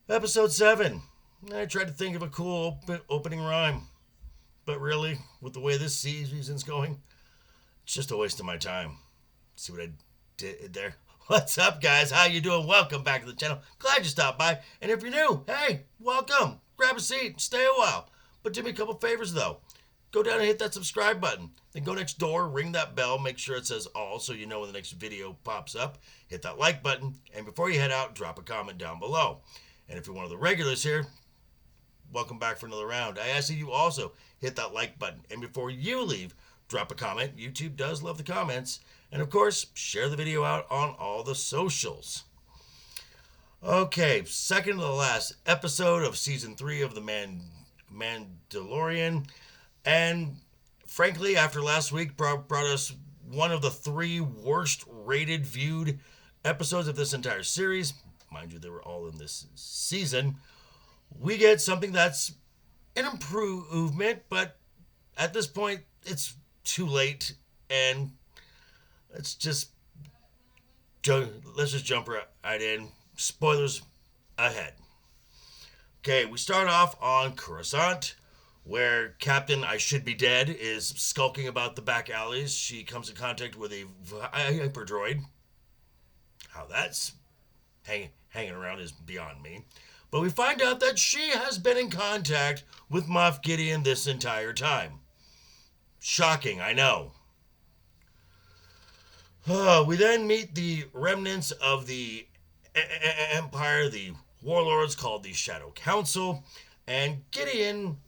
Episode 7. I tried to think of a cool opening rhyme, but really, with the way this season's going, it's just a waste of my time. See what I did there? What's up, guys? How you doing? Welcome back to the channel. Glad you stopped by. And if you're new, hey, welcome. Grab a seat, stay a while. But do me a couple favors, though. Go down and hit that subscribe button. Then go next door, ring that bell, make sure it says all so you know when the next video pops up. Hit that like button, and before you head out, drop a comment down below. And if you're one of the regulars here, welcome back for another round. I ask that you also hit that like button. And before you leave, drop a comment. YouTube does love the comments. And of course, share the video out on all the socials. Okay, second to the last episode of season 3 of the Mandalorian. And frankly, after last week brought us one of the 3 worst rated viewed episodes of this entire series. Mind you, they were all in this season. We get something that's an improvement, but at this point, it's too late, and let's just jump right in. Spoilers ahead. Okay, we start off on Coruscant, where Captain I Should Be Dead is skulking about the back alleys. She comes in contact with a hyperdroid. How that's hanging around is beyond me. But we find out that she has been in contact with Moff Gideon this entire time. Shocking, I know. We then meet the remnants of the Empire, the warlords called the Shadow Council, and Gideon,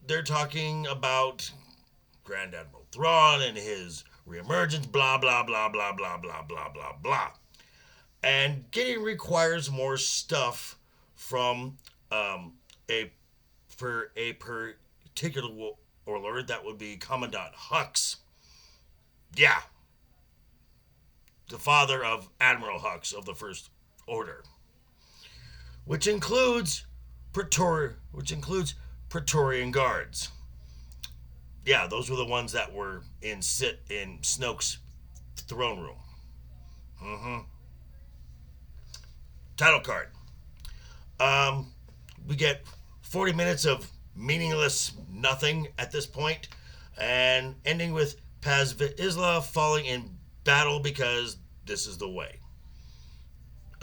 they're talking about Grand Admiral Thrawn and his reemergence, blah, blah, blah, blah, blah, blah, blah, blah, blah. And Gideon requires more stuff from a particular warlord. That would be Commandant Hux. Yeah. The father of Admiral Hux of the First Order. Which includes Praetorian Guards. Yeah, those were the ones that were in Snoke's throne room. Mm-hmm. Title card. We get 40 minutes of meaningless nothing at this point, and ending with Paz Vizsla falling in battle because this is the way.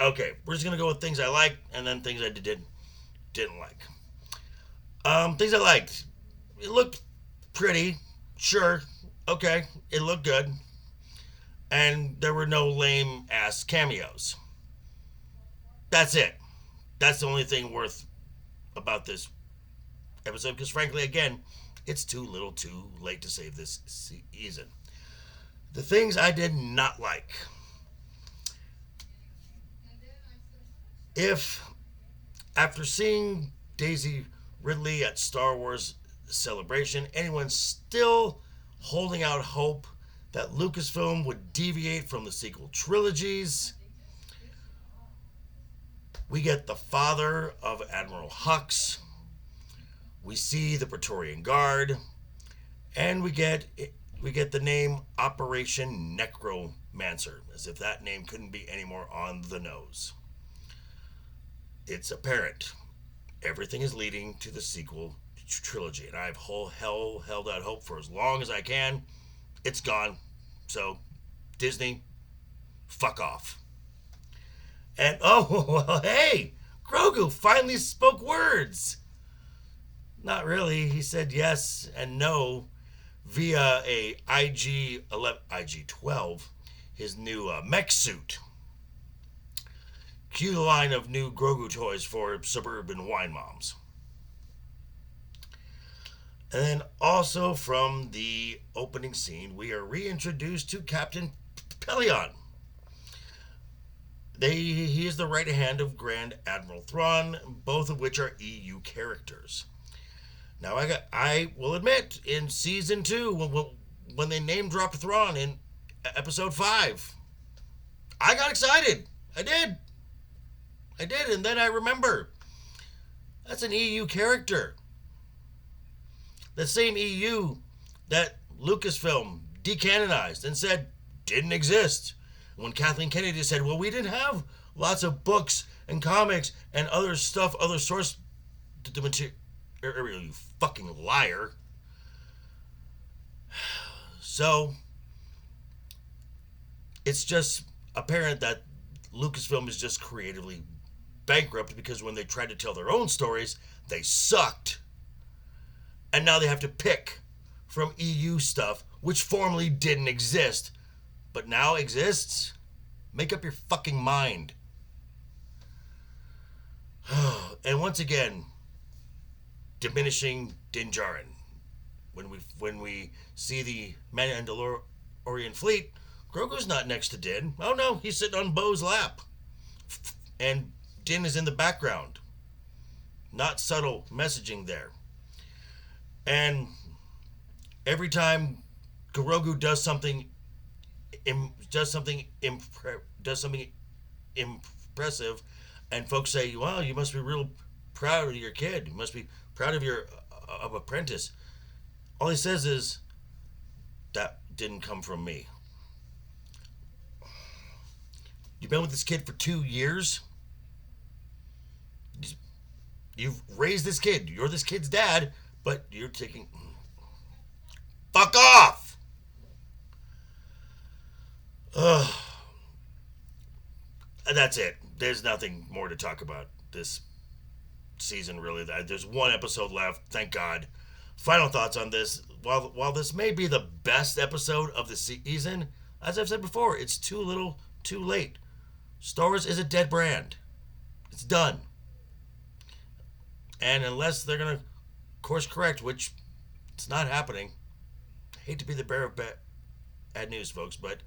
Okay, we're just gonna go with things I liked and then things I didn't like. Things I liked. It looked pretty, sure, okay, it looked good, and there were no lame ass cameos. That's it. That's the only thing worth about this episode, because frankly, again, it's too little too late to save this season. The things I did not like. If, after seeing Daisy Ridley at Star Wars Celebration, anyone's still holding out hope that Lucasfilm would deviate from the sequel trilogies, we get the father of Admiral Hux. We see the Praetorian Guard, and we get the name Operation Necromancer, as if that name couldn't be any more on the nose. It's apparent everything is leading to the sequel trilogy, and I've held out hope for as long as I can. It's gone, so Disney, fuck off. And oh, well, hey, Grogu finally spoke words. Not really. He said yes and no via a IG-12, his new mech suit. Cue the line of new Grogu toys for suburban wine moms. And then also from the opening scene, we are reintroduced to Captain Pellaeon. He is the right hand of Grand Admiral Thrawn, both of which are EU characters. Now, I will admit, in season 2, when they name dropped Thrawn in episode 5, I got excited. I did, and then I remember that's an EU character. The same EU that Lucasfilm decanonized and said didn't exist. When Kathleen Kennedy said, well, we didn't have lots of books and comics and other stuff, other source material. You fucking liar. So it's just apparent that Lucasfilm is just creatively bankrupt because when they tried to tell their own stories, they sucked. And now they have to pick from EU stuff, which formerly didn't exist, but now exists. Make up your fucking mind. And once again, diminishing Din Djarin. When we see the Mandalorian fleet, Grogu's not next to Din. Oh no, he's sitting on Bo's lap. And Din is in the background. Not subtle messaging there. And every time Grogu does something impressive, and folks say, "Well, you must be real proud of your kid. You must be proud of your apprentice." All he says is, "That didn't come from me." You've been with this kid for 2 years. You've raised this kid. You're this kid's dad, but you're taking... Fuck off! Ugh. And that's it. There's nothing more to talk about this season, really. There's one episode left, thank God. Final thoughts on this. While this may be the best episode of the season, as I've said before, it's too little, too late. Star Wars is a dead brand. It's done. And unless they're going to course correct, which it's not happening, I hate to be the bearer of bad news, folks, but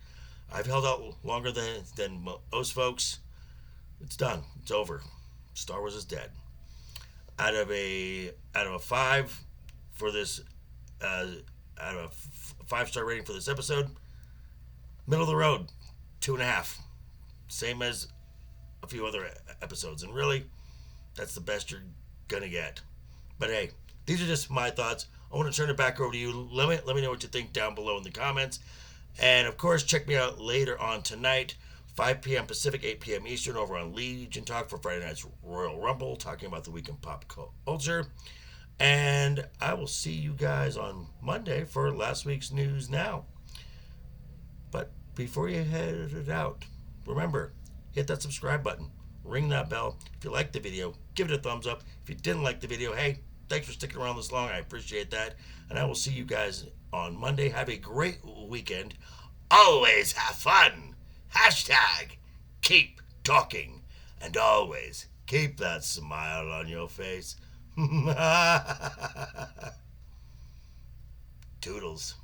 I've held out longer than most folks. It's done. It's over. Star Wars is dead. Out of a 5 for this, out of a 5-star rating for this episode, middle of the road, 2.5. Same as a few other episodes. And really, that's the best you're gonna get. But hey, these are just my thoughts. I want to turn it back over to you. Let me know what you think down below in the comments. And of course, check me out later on tonight, 5 p.m. Pacific, 8 p.m. Eastern, over on Legion Talk for Friday night's Royal Rumble, talking about the week in pop culture. And I will see you guys on Monday for last week's News Now. But before you head out, remember, hit that subscribe button, ring that bell. If you liked the video, give it a thumbs up. If you didn't like the video, hey, thanks for sticking around this long. I appreciate that. And I will see you guys on Monday. Have a great weekend. Always have fun. Hashtag keep talking. And always keep that smile on your face. Toodles.